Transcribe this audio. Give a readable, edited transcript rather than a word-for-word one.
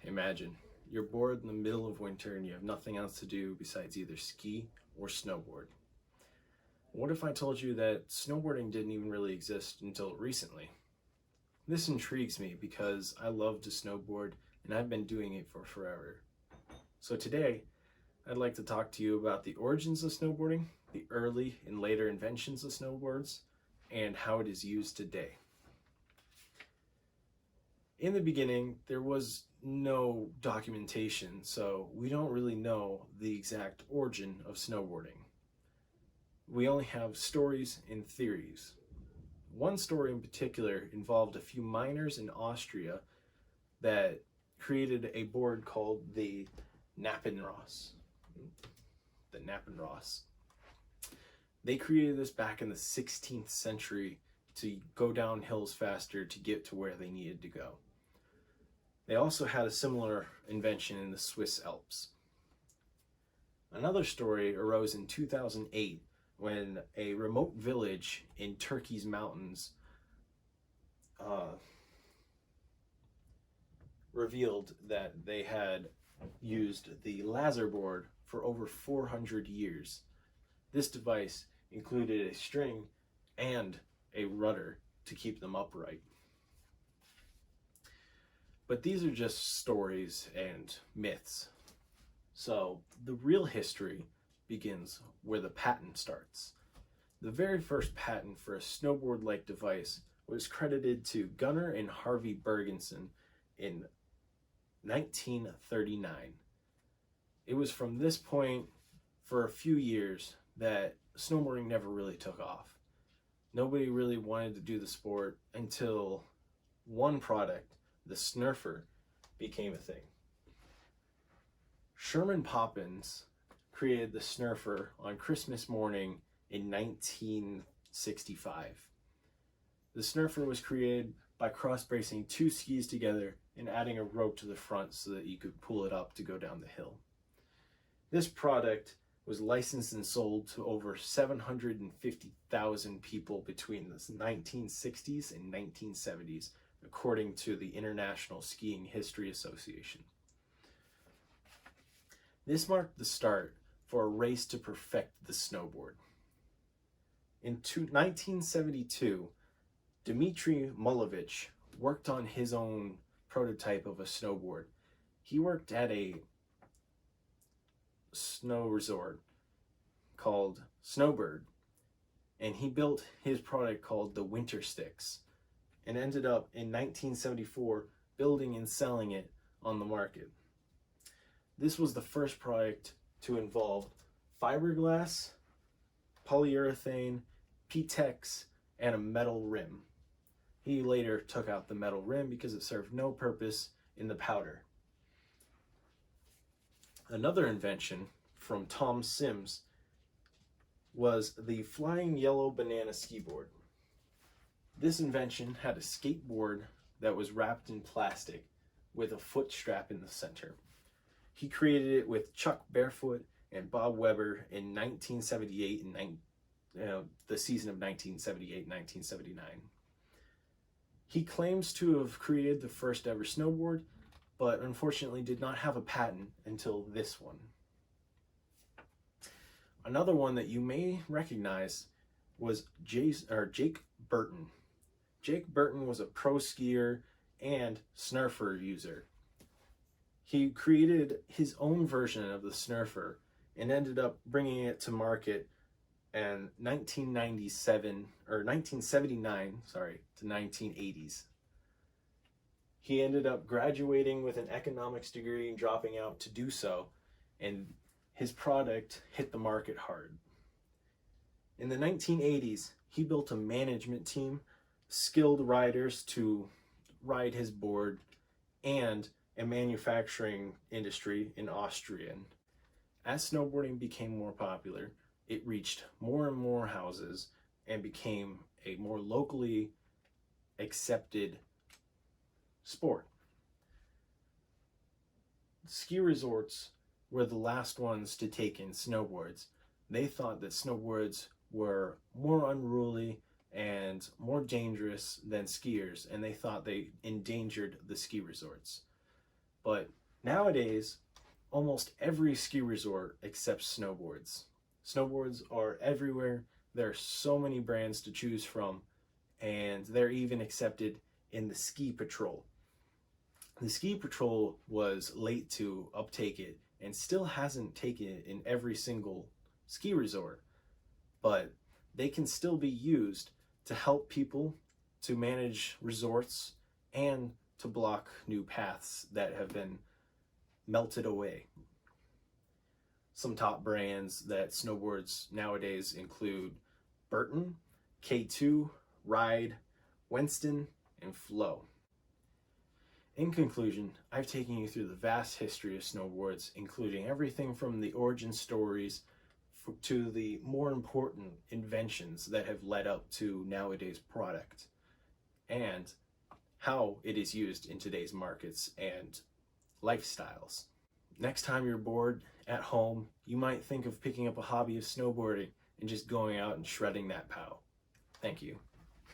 Imagine you're bored in the middle of winter and you have nothing else to do besides either ski or snowboard. What if I told you that snowboarding didn't even really exist until recently? This intrigues me because I love to snowboard and I've been doing it for forever. So today, I'd like to talk to you about the origins of snowboarding, the early and later inventions of snowboards, and how it is used today. In the beginning, there was no documentation, so we don't really know the exact origin of snowboarding. We only have stories and theories. One story in particular involved a few miners in Austria that created a board called the Nappenross. They created this back in the 16th century to go down hills faster to get to where they needed to go. They also had a similar invention in the Swiss Alps. Another story arose in 2008 when a remote village in Turkey's mountains revealed that they had used the laser board for over 400 years. This device included a string and a rudder to keep them upright. But these are just stories and myths. So the real history begins where the patent starts. The very first patent for a snowboard-like device was credited to Gunnar and Harvey Bergensen in 1939. It was from this point for a few years that snowboarding never really took off. Nobody really wanted to do the sport until one product, the Snurfer, became a thing. Sherman Poppins created the Snurfer on Christmas morning in 1965. The Snurfer was created by cross-bracing two skis together and adding a rope to the front so that you could pull it up to go down the hill. This product was licensed and sold to over 750,000 people between the 1960s and 1970s, according to the International Skiing History Association. This marked the start for a race to perfect the snowboard. In 1972, Dmitry Mulovich worked on his own prototype of a snowboard. He worked at a snow resort called Snowbird, and he built his product called the Winter Sticks and ended up in 1974 building and selling it on the market. This was the first product to involve fiberglass, polyurethane, P-Tex, and a metal rim. He later took out the metal rim because it served no purpose in the powder. Another invention from Tom Sims was the flying yellow banana ski board. This invention had a skateboard that was wrapped in plastic with a foot strap in the center. He created it with Chuck Barefoot and Bob Weber in 1978 and the season of 1978-1979. He claims to have created the first ever snowboard, but unfortunately did not have a patent until this one. Another one that you may recognize was Jake Burton. Jake Burton was a pro skier and Snurfer user. He created his own version of the Snurfer and ended up bringing it to market in 1979 to 1980s. He ended up graduating with an economics degree and dropping out to do so, and his product hit the market hard. In the 1980s, he built a management team, skilled riders to ride his board, and a manufacturing industry in Austria. As snowboarding became more popular, it reached more and more houses and became a more locally accepted sport. Ski resorts were the last ones to take in snowboards. They thought that snowboards were more unruly and more dangerous than skiers, and they thought they endangered the ski resorts. But nowadays, almost every ski resort accepts snowboards. Snowboards are everywhere. There are so many brands to choose from, and they're even accepted in the ski patrol. The ski patrol was late to uptake it and still hasn't taken it in every single ski resort, but they can still be used to help people to manage resorts and to block new paths that have been melted away. Some top brands that snowboards nowadays include Burton, K2, Ride, Winston, and Flow. In conclusion, I've taken you through the vast history of snowboards, including everything from the origin stories to the more important inventions that have led up to nowadays product, and how it is used in today's markets and lifestyles. Next time you're bored at home, you might think of picking up a hobby of snowboarding and just going out and shredding that POW. Thank you.